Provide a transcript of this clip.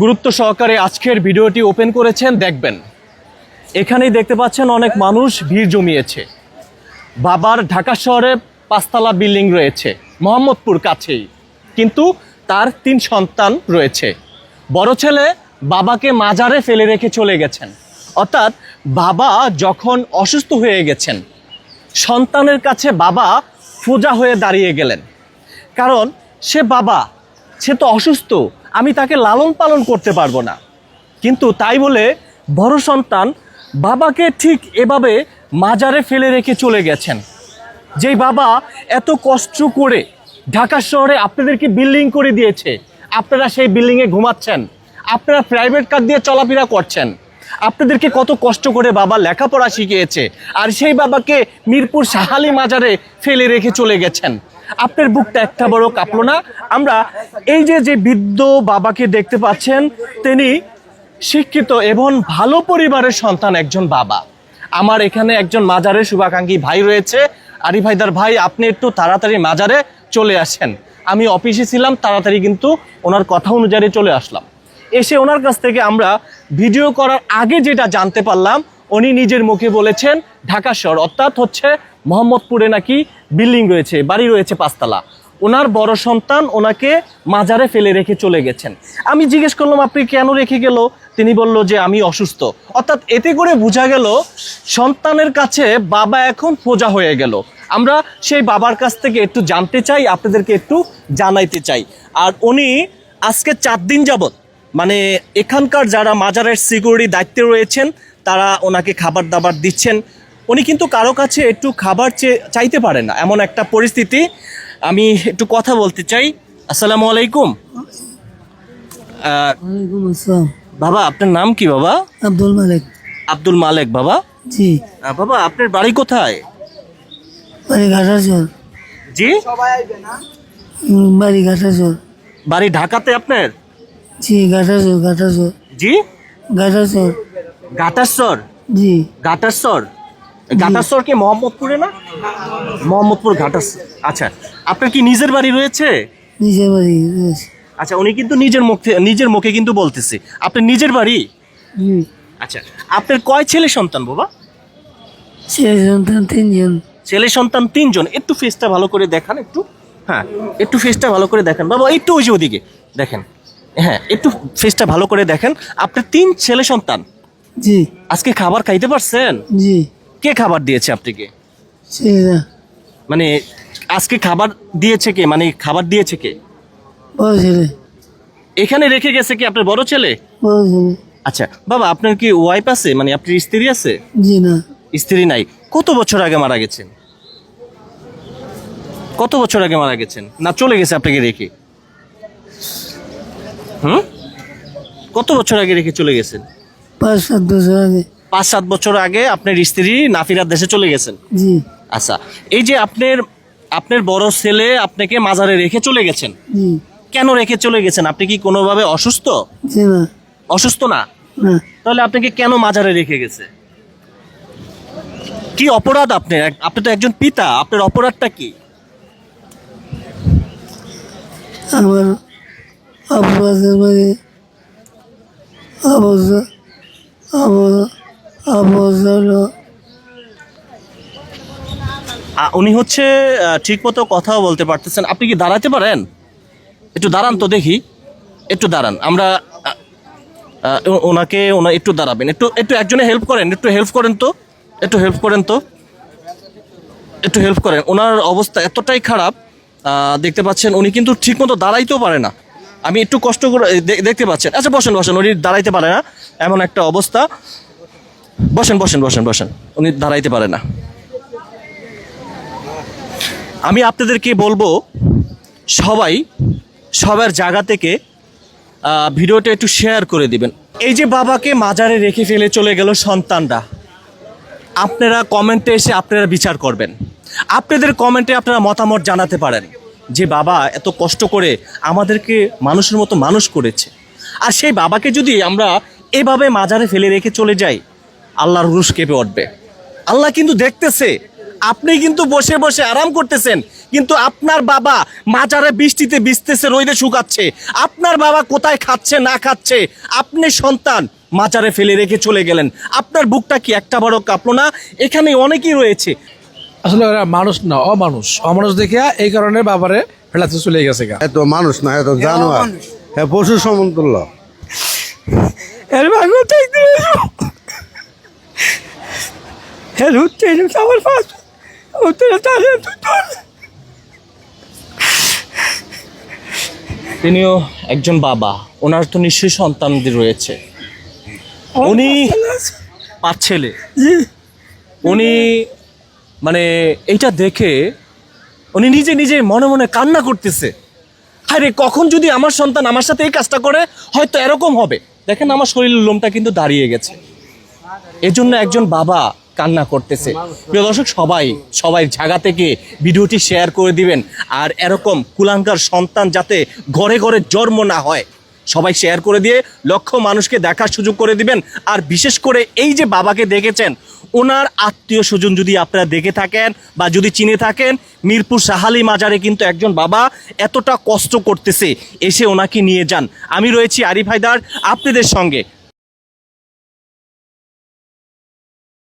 গুরুত্ব সহকারে আজকের ভিডিওটি ওপেন করেছেন দেখবেন। এখানেই দেখতে পাচ্ছেন অনেক মানুষ ভিড় জমিয়েছে। বাবার ঢাকা শহরে 5তলা বিল্ডিং রয়েছে মোহাম্মদপুর কাছেই, কিন্তু তার 3 সন্তান রয়েছে। বড় ছেলে বাবাকে মাজারে ফেলে রেখে চলে গেছেন, অর্থাৎ বাবা যখন অসুস্থ হয়ে গেছেন সন্তানের কাছে বাবা সোজা হয়ে দাঁড়িয়ে গেলেন। কারণ সে তো অসুস্থ, আমি তাকে লালন পালন করতে পারবো না। কিন্তু তাই বলে বড় সন্তান বাবাকে ঠিক এভাবে মাজারে ফেলে রেখে চলে গেছেন। যেই বাবা এত কষ্ট করে ঢাকা শহরে আপনাদেরকে বিল্ডিং করে দিয়েছে, আপনারা সেই বিল্ডিংয়ে ঘুমাচ্ছেন, আপনারা প্রাইভেট কার দিয়ে চলাফেরা করছেন, আপনাদেরকে কত কষ্ট করে বাবা লেখাপড়া শিখিয়েছে, আর সেই বাবাকে মিরপুর শাহালি মাজারে ফেলে রেখে চলে গেছেন। আপনার বুকটা একটা বড় কাঁপলো না? আমরা এই যে বৃদ্ধ বাবাকে দেখতে পাচ্ছেন, তিনি শিক্ষিত এবং ভালো পরিবারের সন্তান একজন বাবা। আমার এখানে একজন মাজারের শুভাকাঙ্ক্ষী ভাই রয়েছে, আরিফ হায়দার ভাই, আপনি একটু তাড়াতাড়ি মাজারে চলে আসেন। আমি অফিসে ছিলাম, তাড়াতাড়ি কিন্তু ওনার কথা অনুযায়ী চলে আসলাম। এসে ওনার কাছ থেকে আমরা ভিডিও করার আগে যেটা জানতে পারলাম, উনি নিজের মুখে বলেছেন ঢাকা শহর অর্থাৎ হচ্ছে মোহাম্মদপুরে নাকি বিল্ডিং রয়েছে, বাড়ি রয়েছে 5তলা। ওনার বড় সন্তান ওনাকে মাজারে ফেলে রেখে চলে গেছেন। আমি জিজ্ঞেস করলাম আপনি কেন রেখে গেল? তিনি বলল যে আমি অসুস্থ। অর্থাৎ এতে করে বোঝা গেল সন্তানের কাছে বাবা এখন সোজা হয়ে গেল। আমরা সেই বাবার কাছ থেকে একটু জানতে চাই, আপনাদেরকে একটু জানাইতে চাই। আর উনি আজকে 4 দিন যাবত মানে এখানকার যারা মাজারের সিকিউরিটি দায়িত্বে রয়েছেন তারা ওনাকে খাবার দাবার দিচ্ছেন। উনি কিন্তু কারো কাছে একটু খাবার চাইতে পারেন না, এমন একটা পরিস্থিতি। আমি একটু কথা বলতে চাই। আসসালামু আলাইকুম। ওয়ালাইকুম আসসালাম। বাবা আপনার নাম কি বাবা? আব্দুল মালিক। আব্দুল মালিক বাবা? জি। বাবা আপনার বাড়ি কোথায়? বাড়ি ঘাটাচর। জি? বাড়ি ঘাটাচর। বাড়ি ঢাকাতে আপনার? জি ঘাটাচর। জি ঘাটাচর। ঘাটারচর? জি। ঘাটারচর কি মোহাম্মদপুরে না? মোহাম্মদপুর ঘাটারচর। আচ্ছা, আপনার কি নিজের বাড়ি রয়েছে? নিজের বাড়ি রয়েছে। আচ্ছা, উনি কিন্তু নিজের মুখে কিন্তু বলতেছে আপনার নিজের বাড়ি। জি। আচ্ছা, আপনার কয় ছেলে সন্তান বাবা? ছেলে সন্তান 3 জন। ছেলে সন্তান 3 জন। একটু ফেসটা ভালো করে দেখান একটু। হ্যাঁ, একটু ফেসটা ভালো করে দেখেন বাবা, একটু ওই যে ওদিকে দেখেন। হ্যাঁ, একটু ফেসটা ভালো করে দেখেন। আপনার 3 ছেলে সন্তান। জি। আজকে খাবার খাইতে পারছেন? জি। কে খাবার দিয়েছে আপনাকে? ছেলেরা। মানে আজকে খাবার দিয়েছে কে? মানে খাবার দিয়েছে কে? বড় ছেলে। এখানে রেখে গেছে কি আপনার বড় ছেলে? বড় ছেলে। আচ্ছা বাবা, আপনার কি ওয়াইফ আছে? মানে আপনার স্ত্রী আছে? জি না। স্ত্রী নাই। কত বছর আগে মারা গেছেন? কত বছর আগে মারা গেছেন? না চলে গেছে আপনাকে রেখে? কত বছর আগে রেখে চলে গেছেন? 5-7 বছর আগে। 5-7 বছর আগে আপনার স্ত্রী নাফিরার দেশে চলে গেছেন। জি। আচ্ছা, এই যে আপনার বড় ছেলে আপনাকে মাজারে রেখে চলে গেছেন, জি। কেন রেখে চলে গেছেন? আপনি কি কোনোভাবে অসুস্থ? জি না। অসুস্থ না? না। তাহলে আপনাকে কেন মাজারে রেখে গেছে? কি অপরাধ আপনার? আপনি তো একজন পিতা, আপনার অপরাধটা কি? আমার অপরাধের মানে উনি হচ্ছে ঠিক মতো কথাও বলতে পারতেছেন। আপনি কি দাঁড়াতে পারেন? একটু দাঁড়ান তো দেখি, একটু দাঁড়ান। আমরা ওনাকে একটু দাঁড়াবেন, একটু একজনে হেল্প করেন, একটু হেল্প করেন। ওনার অবস্থা এতটাই খারাপ, দেখতে পাচ্ছেন উনি কিন্তু ঠিক মতো দাঁড়াইতেও পারে না। আমি একটু কষ্ট করে দেখতে পাচ্ছেন। আচ্ছা বসেন, উনি দাঁড়াইতে পারে না, এমন একটা অবস্থা। বসেন, উনি দাঁড়াইতে পারে না। আমি আপনাদেরকে বলবো সবার জায়গা থেকে ভিডিওটা একটু শেয়ার করে দিবেন। এই যে বাবাকে মাজারে রেখে ফেলে চলে গেল সন্তানরা, আপনারা কমেন্টে এসে আপনারা বিচার করবেন। আপনাদের কমেন্টে আপনারা মতামত জানাতে পারেন যে বাবা এত কষ্ট করে আমাদেরকে মানুষের মতো মানুষ করেছে, আর সেই বাবাকে যদি আমরা এভাবে মাজারে ফেলে রেখে চলে যাই, আল্লাহর রুশ কেঁপে উঠবে। আল্লাহ কিন্তু দেখতেছে আপনি কিন্তু বসে বসে আরাম করতেছেন, কিন্তু আপনার বাবা মাজারে বৃষ্টিতে ভিজতেছে, রোদে শুকাচ্ছে। আপনার বাবা কোথায় খাচ্ছে না খাচ্ছে, আপনি সন্তান মাজারে ফেলে রেখে চলে গেলেন। আপনার বুকটা কি একটা বড় কাঁপলো না? এখানে অনেকেই রয়েছে। আসলে ওরা মানুষ না, অমানুষ দেখে এই কারণে বাবারে ফেলাতে চলে গেছে গা। এত মানুষ না, এত জানোয়ার, হ্যাঁ পশু সমতুল্য। এর ভাগ্য থাকতে এর হচ্ছে আমার পাশ উত্তরে তাহলে তিনিও একজন বাবা, ওনার তো নিশ্চয়ই সন্তানদের রয়েছে। উনি 5 ছেলে, উনি মানে এইটা দেখে উনি নিজে নিজে মনে মনে কান্না করতেছে। আরে কখন যদি আমার সন্তান আমার সাথে এই কাজটা করে, হয়তো এরকম হবে। দেখেন আমার শরীরের লোমটা কিন্তু দাঁড়িয়ে গেছে। এজন্য একজন বাবা কান্না করতেছে। প্রিয় দর্শক, সবাই জায়গা থেকে ভিডিওটি শেয়ার করে দিবেন, আর এরকম কুলাঙ্গার সন্তান যাতে ঘরে ঘরে জন্ম না হয়, সবাই শেয়ার করে দিয়ে লক্ষ মানুষকে দেখার সুযোগ করে দিবেন। আর বিশেষ করে এই যে বাবাকে দেখেছেন, ওনার আত্মীয় স্বজন যদি আপনারা দেখে থাকেন বা যদি চিনে থাকেন, মিরপুর সাহালি মাজারে কিন্তু একজন বাবা এতটা কষ্ট করতেছে, এসে ওনাকে নিয়ে যান। আমি রয়েছি আরিফ হায়দার আপনাদের সঙ্গে।